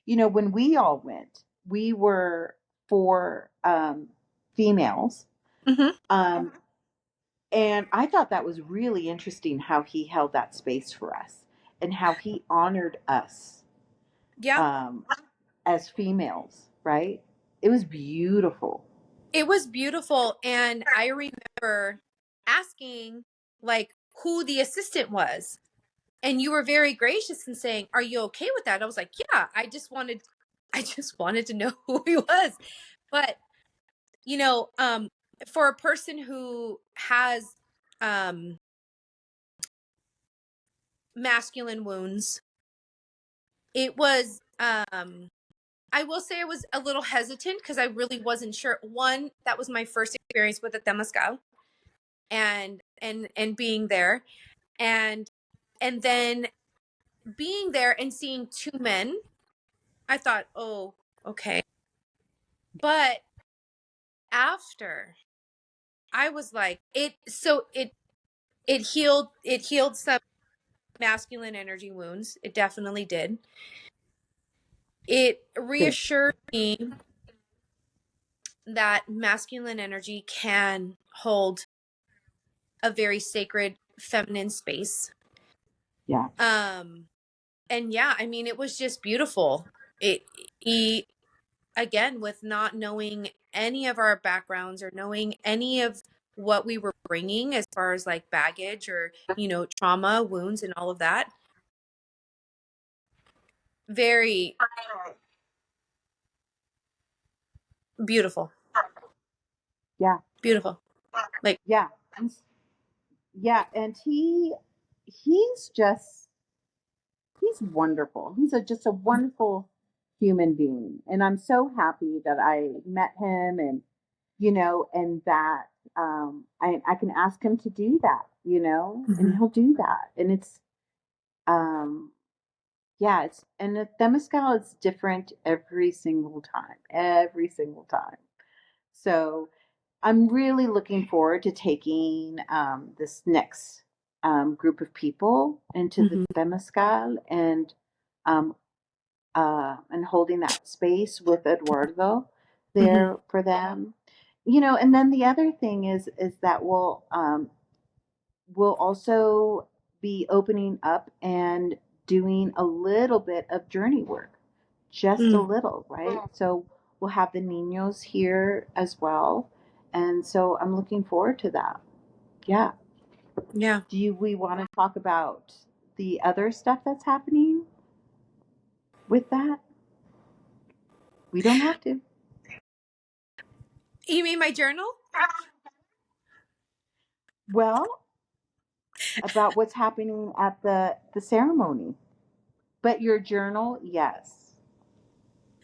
when we all went, we were 4 females. Hmm. Um, And I thought that was really interesting how he held that space for us and how he honored us Yeah. um, as females, right? It was beautiful. It was beautiful. And I remember asking like who the assistant was. And you were very gracious in saying, "Are you okay with that?" I was like, "Yeah, I just wanted to know who he was." But, you know, um for a person who has um masculine wounds, it was I will say I was a little hesitant because I really wasn't sure. One, that was my first experience with a temazcal and being there and then being there and seeing 2 men, I thought, "Oh, okay." But after I was like, it healed some masculine energy wounds. It definitely did. It Good. reassured me that masculine energy can hold a very sacred feminine space. Yeah. And yeah, I mean, it was just beautiful. He, again, with not knowing any of our backgrounds or knowing any of what we were bringing as far as like baggage or, trauma, wounds, and all of that. Very beautiful. Yeah. Beautiful. Like, Yeah. And, yeah. And he's just, he's wonderful. He's just a wonderful human being. And I'm so happy that I met him and, and that I can ask him to do that, and mhm, he'll do that. And um, yeah, and the Temescal is different every single time. So I'm really looking forward to taking this next group of people into the mhm, Temescal um, and holding that space with Eduardo mhm, there for them. And then the other thing is that we'll also be opening up and doing a little bit of journey work, just a mm, little, right? So we'll have the Ninos here as well. And so I'm looking forward to that. Yeah. yeah. We want to talk about the other stuff that's happening with that? We don't have to. You mean my journal? Well, about what's happening at the ceremony. But your journal, yes.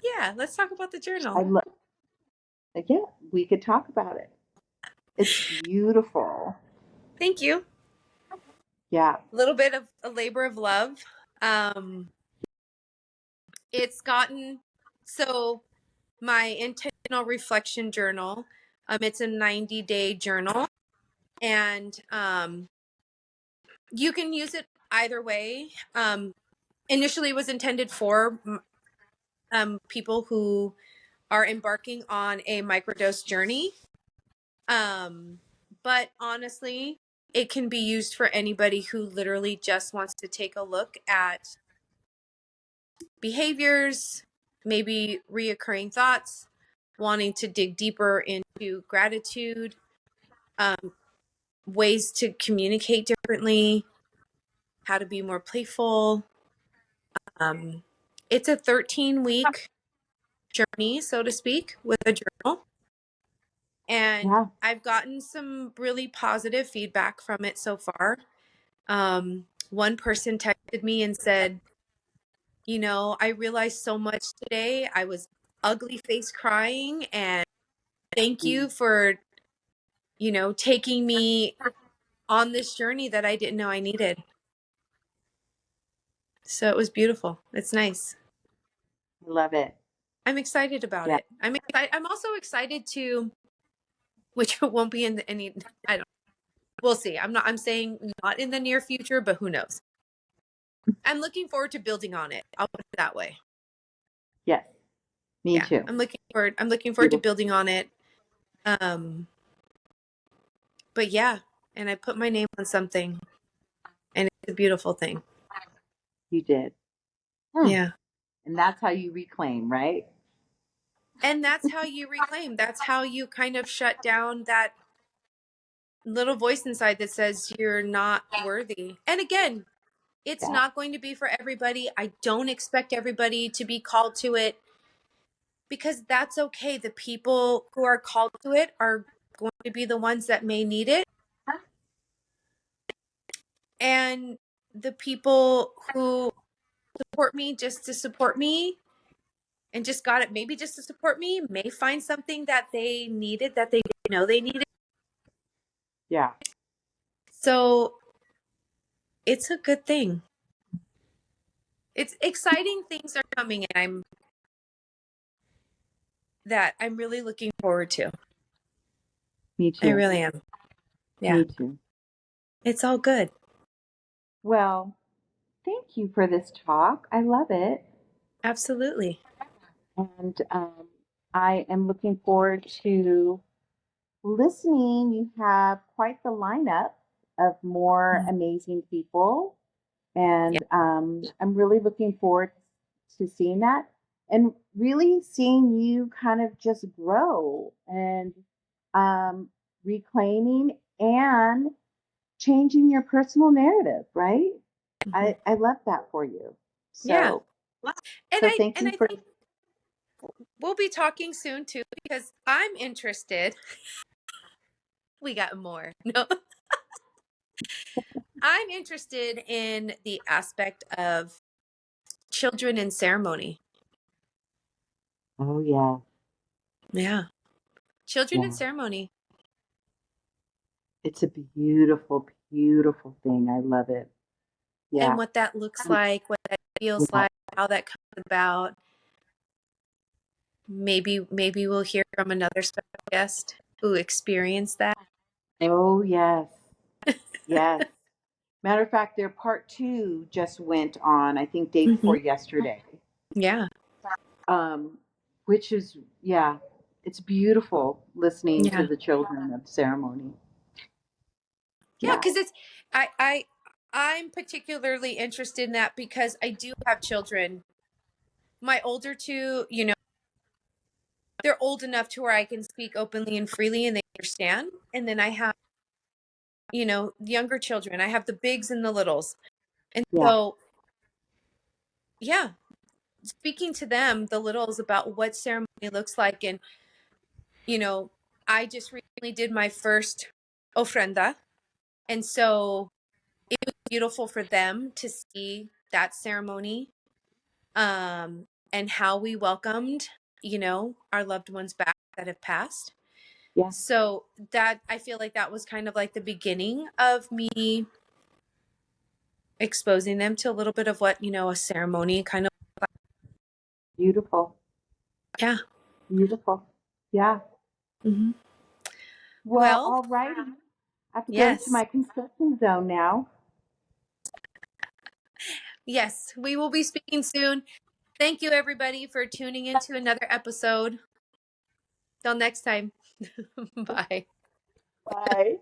Yeah, let's talk about the I journal. love. Yeah, we could talk about it. It's beautiful. Thank you. Yeah, A little bit of a labor of love. Um, it's gotten so my intentional reflection journal. It's a 90-day journal, and you can use it either way. Initially, it was intended for people who are embarking on a microdose journey. Um, but honestly, it can be used for anybody who literally just wants to take a look at behaviors, maybe reoccurring thoughts, wanting to dig deeper into gratitude, um, ways to communicate differently, how to be more playful. Um, it's a 13-week journey, so to speak, with a journal. And yeah, I've gotten some really positive feedback from it so far. One person texted me and said, I realized so much today. I was ugly face crying, and thank mm, you for, taking me on this journey that I didn't know I needed. So it was beautiful. It's nice. I love it. I'm excited about Yeah, it. I'm excited. I'm also excited to, which won't be in any, I don't, we'll see. I'm saying not in the near future, but who knows? I'm looking forward to building on it. I'll put it that way. yes, me Yeah. too. I'm looking forward to Beautiful. building on it. Um, but yeah, and I put my name on something, and it's a beautiful thing. You did. Hmm. Yeah. And that's how you reclaim, right? And that's how you reclaim. That's how you kind of shut down that little voice inside that says you're not worthy. And again, it's Yeah, not going to be for everybody. I don't expect everybody to be called to it, because that's okay. The people who are called to it are going to be the ones that may need it. And the people who support me just to support me and just got it, maybe just to support me, may find something that they needed that they didn't know they needed. yeah, So it's a good thing. It's exciting things are coming, and I'm really looking forward to. Me I too. really am. Yeah. Me too. It's all good. Well, thank you for this talk. I love it. Absolutely. And I am looking forward to listening. You have quite the lineup of more amazing people. Yeah. And I'm really looking forward to seeing that and really seeing you kind of just grow and um, reclaiming and changing your personal narrative, right? Mhm. I love that for you. Yeah. So, And so I thank and you I for, think we'll be talking soon too because I'm interested. We got more. No. I'm interested in the aspect of children in ceremony. oh, yeah, Yeah. Children in yeah. ceremony It's a beautiful, beautiful thing. I love it. and Yeah. what that looks like, what that feels Yeah. like, how that comes about. Maybe we'll hear from another special guest who experienced that. Oh, yes. Yes. Matter of fact, their part two just went on, I think, day Hmm. before yesterday. Yeah. Um, which is, yeah, it's beautiful listening to Yeah. the children of ceremony. Yeah, Yeah. because it's I'm particularly interested in that because I do have children. My older two, they're old enough to where I can speak openly and freely and they understand. And then I have, younger children. I have the bigs and the littles. And Yeah. so, yeah, speaking to them, the littles, about what ceremony looks like. And, you know, I just recently did my first ofrenda. And so it was beautiful for them to see that ceremony, and how we welcomed, our loved ones back that have passed. Yeah. So that, I feel like that was kind of like the beginning of me exposing them to a little bit of what, a ceremony kind of. Beautiful. Yeah. Beautiful. Yeah. Hmm. Well, Well, all righty. I have to go into yes. my construction zone now. Yes, we will be speaking soon. Thank you, everybody, for tuning into another episode. Till next time. Bye. Bye.